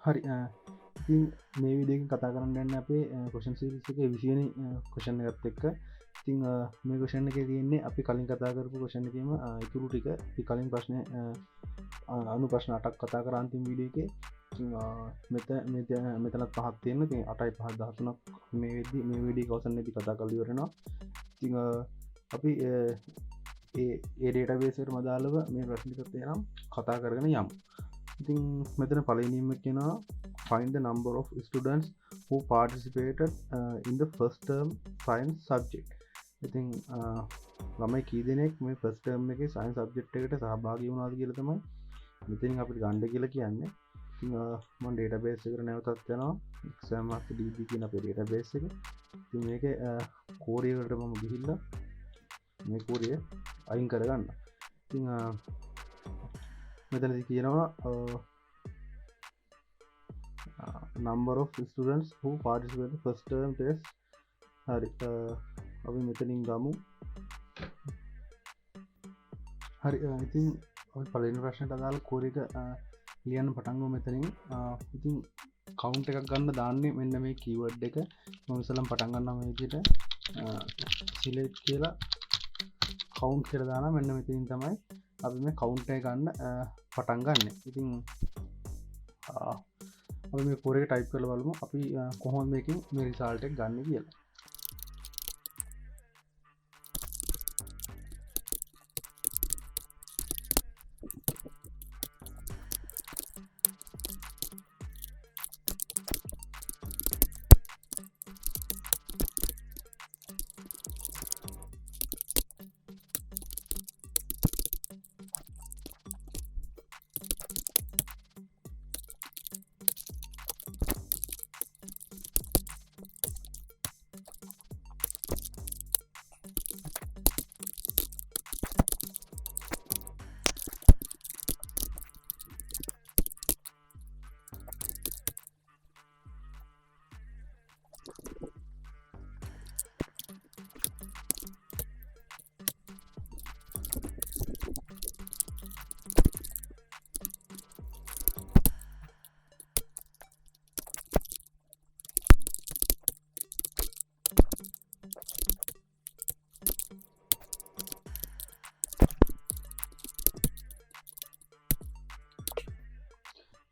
හරි ඉතින් මේ විදිහකින් කතා කරන්න යන්න අපේ question series එකේ 20 වෙනි question එකත් එක්ක. ඉතින් මේ question එකේ තියෙන්නේ අපි කලින් කතා කරපු question එකේම ඉතුරු ටික. අපි කලින් ප්‍රශ්නේ අනු ප්‍රශ්න 8ක් කතා කරා අන්තිම වීඩියෝ එකේ. ඉතින් මෙතනත් පහක් තියෙනවා. ඉතින් 8යි 5 13ක් මේ වීඩියෝ එක අවසන්යේදී කතා කරලා ඉවරනවා. ඉතින් අපි ඒ ඩේටාබේස් එකට අදාළව මේ ප්‍රශ්න ටික තේරම් කතා කරගෙන යමු. ඉතින් මෙතන පළවෙනිම කියනවා find the number of students who participated in the first term science subject. ඉතින් ළමයි කී දෙනෙක් මේ first term එකේ science subject එකට සහභාගී වුණාද කියලා තමයි මෙතනින් අපිට ගන්න කියලා කියන්නේ. ඉතින් මම database එකට නැවතත් යනවා exam.db කියන අපේ database එක. ඉතින් මේකේ කෝරියකට මම ගිහිල්ලා මේ කෝරිය අයින් කරගන්න. ඉතින් මෙතනදි කියනවා number of students who participate in first term test. හරි අපි මෙතනින් ගමු. හරි ඉතින් අපි පළවෙනි ප්‍රශ්නට අදාළ කෝරි එක ලියන්න පටන් ගමු මෙතනින්. ඉතින් කවුන්ට් එකක් ගන්න දාන්නේ මෙන්න මේ කීවර්ඩ් එක. මම ඉස්සෙල්ලාම පටන් ගන්නවා මේ විදිහට select කියලා කවුන්ට් කියලා දානවා. මෙන්න මෙතනින් තමයි අපි මේ කවුන්ට් එක ගන්න පටන් ගන්න. ඉතින් අපි මේ කෝරේ ටයිප් කරලා බලමු අපි කොහොමද මේකෙන් මේ රිසල්ට් එක ගන්න කියලා.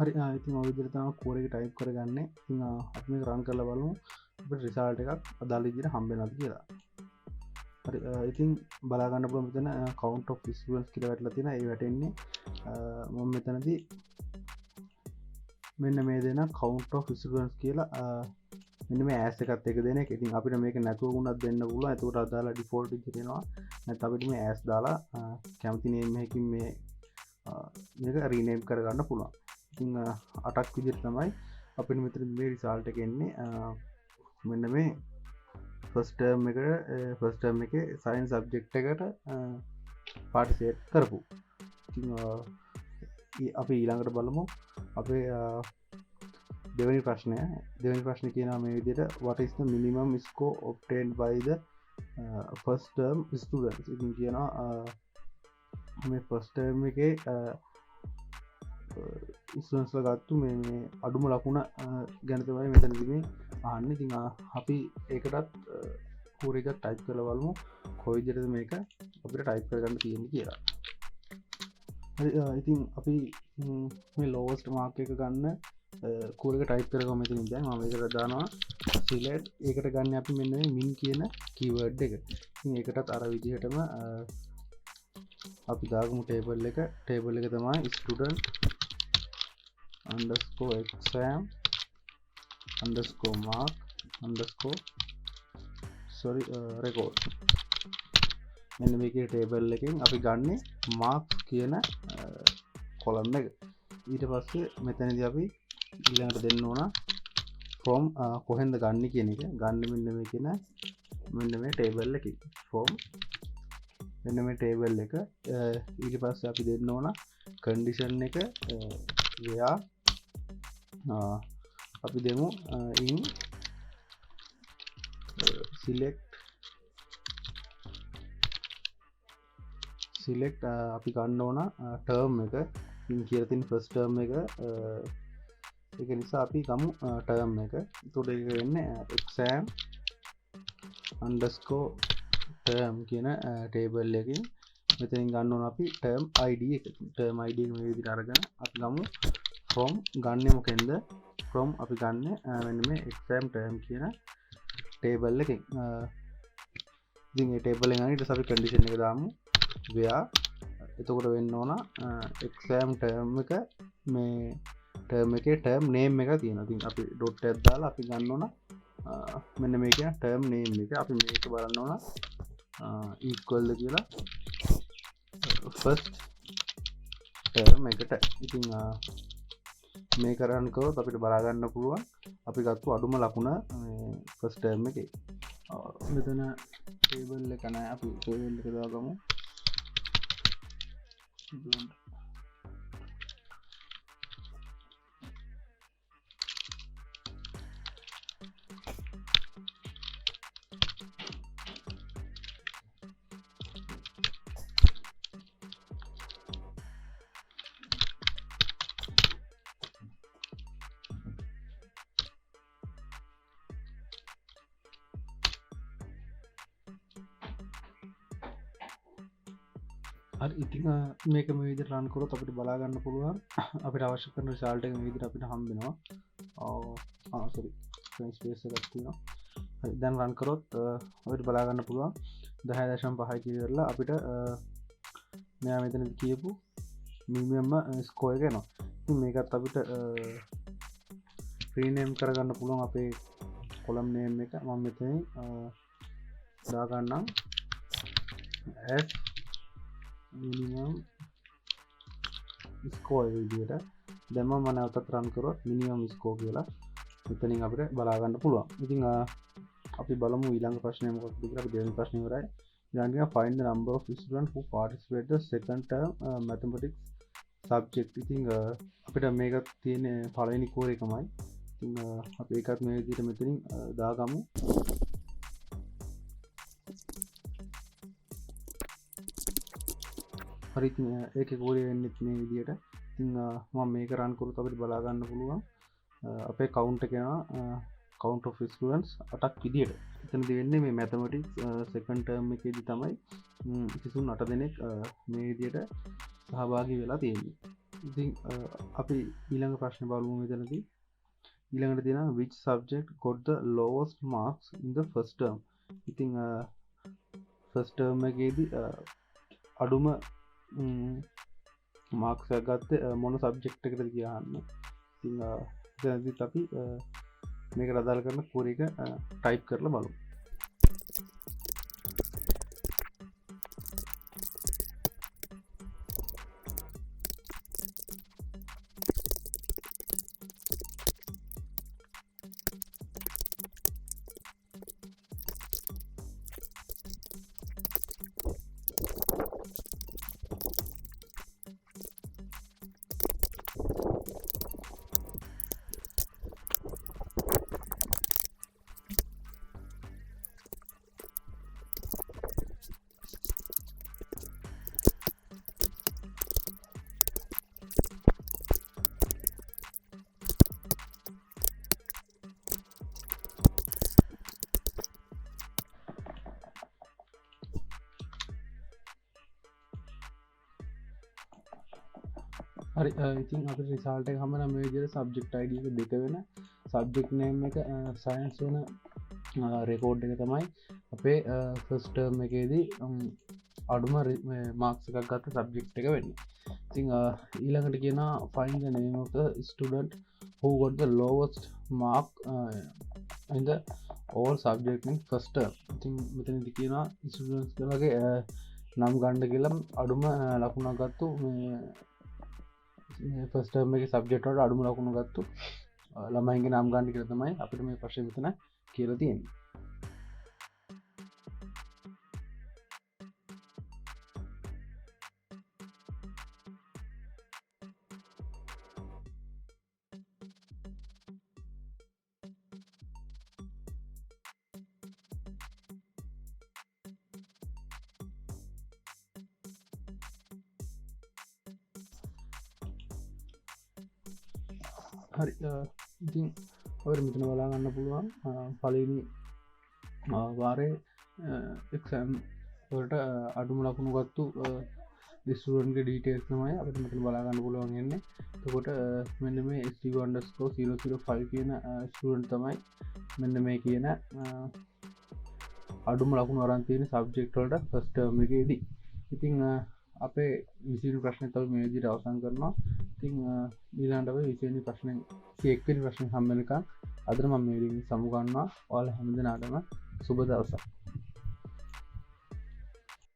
හරි ඉතින් ඔය විදිහට තමයි කෝඩ් එක ටයිප් කරගන්නේ. ඉතින් අපි මේක රන් කරලා බලමු අපිට රිසල්ට් එකක් අදාළ විදිහට හම්බ වෙනවද කියලා. හරි ඉතින් බලා ගන්න පුළුවන් මෙතන count of students කියලා වැටලා තියෙනවා. ඒ වැටෙන්නේ මම මෙතනදී මෙන්න මේ දෙන count of students කියලා මෙන්න මේ ඇස් එකත් එක දෙන එක. ඉතින් අපිට මේක නැතුව වුණත් දෙන්න පුළුවන්. ඒකට අදාළ ඩිෆෝල්ට් එක දෙනවා. නැත්නම් අපිට මේ ඇස් දාලා කැමති නේම් එකකින් මේක රීනේම් කරගන්න පුළුවන්. ඉතින් 8ක් විදිහට තමයි අපිට මෙතන මේ රිසල්ට් එක එන්නේ. මෙන්න මේ ෆස්ට් ටර්ම් එකේ සයින්ස් සබ්ජෙක්ට් එකට පාර්ටිසිපේට් කරපු. ඉතින් අපි ඊළඟට බලමු අපේ දෙවෙනි ප්‍රශ්නය. දෙවෙනි ප්‍රශ්නේ කියනවා මේ විදිහට what is the minimum score obtained by the first term students. ඉතින් කියනවා මේ ෆස්ට් ටර්ම් එකේ ඉස්වන්ස්ල ගත්තු මේ අඩුම ලකුණ ගැන තමයි මෙතනදි මේ අහන්නේ. ඉතින් අපි ඒකටත් කෝරේ එකක් ටයිප් කරලා බලමු කොයි විදිහටද මේක අපිට ටයිප් කරගන්න තියෙන්නේ කියලා. හරි ඉතින් අපි මේ lowest mark එක ගන්න කෝරේ එක ටයිප් කරගමු මෙතනින්. දැන් මම මේකට දානවා select. ඒකට ගන්න අපි මෙන්න මේ min කියන keyword එක. ඉතින් ඒකටත් අර විදිහටම අපි දාගමු table එක. table එක තමයි student underscore exam underscore mark underscore record. මෙන්න මේකේ table එකෙන් අපි ගන්නේ marks කියන column එක. ඊට පස්සේ මෙතනදී අපි ඊළඟට දෙන්න ඕන from කොහෙන්ද ගන්න කියන එක. ගන්න මෙන්න මේ කියන මෙන්න මේ table එකකින් from මෙන්න මේ table එක. ඊට පස්සේ අපි දෙන්න ඕන condition එක where අපි දෙමු in select අපි ගන්න ඕන term එක. ඉන් කියලා තියෙන first term එක ඒක නිසා අපි ගමු ටර්ම් එක. එතකොට ඒක වෙන්නේ exam underscore term කියන ටේබල් එකකින් මෙතනින් ගන්න ඕන අපි term id එක. term id එක මේ විදිහට අරගෙන අපි ගමු from ගන්නෙ මොකෙන්ද? from අපි ගන්න මෙන්න මේ exam term කියන ටේබල් එකකින්. ඉතින් මේ ටේබල් එකෙන් ඊට අපි condition එක දාමු where. එතකොට වෙන්න ඕන exam term එක මේ term එකේ term name එක තියෙනවා. ඉතින් අපි dot එකක් දාලා අපි ගන්න ඕන මෙන්න මේ කියන term name එක. අපි මේක බලන්න ඕන equal කියලා first term එකට. ඉතින් මේක run කරොත් අපිට බලා ගන්න පුළුවන් අපි ගත්ත අඩුම ලකුණ first term එකේ. මෙතන table එක නැහැ. අපි table එක දාගමු. හරි ඉතින් මේක මේ විදිහට රන් කරොත් අපිට බලා ගන්න පුළුවන් අපිට අවශ්‍ය කරන රිසල්ට් එක මේ විදිහට අපිට හම්බ වෙනවා. සෝරි ස්පේස් එකක් තියෙනවා. හරි දැන් රන් කරොත් අපිට බලා ගන්න පුළුවන් 10.5 කියලා අපිට මෙයා මෙතනදි කියපු මිනිමම් ස්කෝර් එක එනවා. ඉතින් මේකත් අපිට රීනේම් කරගන්න පුළුවන් අපේ කොලම් නේම් එක. මම මෙතනින් දා ගන්නම් as minimum score විදියට. දැන් මම නැවතත් run කරොත් minimum score කියලා මෙතනින් අපිට බලා ගන්න පුළුවන්. ඉතින් අපි බලමු ඊළඟ ප්‍රශ්නය මොකක්ද කියලා. අපි දෙවෙනි ප්‍රශ්නේ ඉවරයි. ඊළඟට find the number of students who participate the second term mathematics subject. ඉතින් අපිට මේක තියෙන්නේ පළවෙනි කෝර එකමයි. ඉතින් අපි ඒකත් මේ විදිහට මෙතනින් දාගමු. හරි ඉතින් ඒකේ කෝරේ වෙන්නේ මේ විදිහට. ඉතින් මම මේක run කරොත් අපිට බලා ගන්න පුළුවන් අපේ count එක යනවා count of students 8ක් විදිහට. එතනදී වෙන්නේ මේ mathematics second term එකේදී තමයි 38 දෙනෙක් මේ විදිහට සහභාගී වෙලා තියෙන්නේ. ඉතින් අපි ඊළඟ ප්‍රශ්නේ බලමු මෙතනදී. ඊළඟට තියෙනවා which subject got the lowest marks in the first term. ඉතින් first term එකේදී අඩුම මාක්ස් එකක් ගත්තේ මොන සබ්ජෙක්ට් එකකටද කියලා අහන්න. ඉතින් දැන්දිත් අපි මේකට අදාළ කරන කෝරේ එක ටයිප් කරලා බලමු. හරි ඉතින් අපිට රිසල්ට් එක හම්බ වෙන මේ විදිහට සබ්ජෙක්ට් ID එක දෙක වෙන සබ්ජෙක්ට් නේම් එක සයන්ස් වෙන රෙකෝඩ් එක තමයි අපේ ෆස්ට් ටර්ම් එකේදී අඩුම මාක්ස් එකක් ගත්ත සබ්ජෙක්ට් එක වෙන්නේ. ඉතින් ඊළඟට කියනවා find the name of the student who got the lowest mark in the all subject in first term. ඉතින් මෙතනදී කියනවා ස්ටුඩන්ට්ස් ලාගේ නම් ගන්න කියලා අඩුම ලකුණක් ගත්තු මේ ෆස්ට් ටර්ම් එකේ සබ්ජෙක්ට් වලට අඩුම ලකුණු ගත්තු ළමයින්ගේ නම් ගන්න කියලා තමයි අපිට මේ ප්‍රශ්නේ මෙතන කියලා තියෙන්නේ. හරි ඉතින් ඔය මෙතන බලා ගන්න පුළුවන් පළවෙනි වාරේ එක්සෑම් වලට අඩුම ලකුණු ගත්තු ස්ටුඩන්ට්ගේ ඩීටේල්ස් තමයි අපිට මෙතන බලා ගන්න පුළුවන් වෙන්නේ. එතකොට මෙන්න මේ STU_005 කියන ස්ටුඩන්ට් තමයි මෙන්න මේ කියන අඩුම ලකුණු අරන් තියෙන සබ්ජෙක්ට් වලට ෆස්ට් ටර්ම් එකේදී. ඉතින් අපේ 20 වෙනි ප්‍රශ්නේ තමයි මේ විදිහට අවසන් කරනවා. ඉතින් ඊළඟට අපි 20 වෙනි ප්‍රශ්නේ 21 වෙනි ප්‍රශ්නේ හම්බ වෙනකන් අද මම මේ විදිහින් සමු ගන්නවා. ඔයාලා හැමදෙනාටම සුබ දවසක්.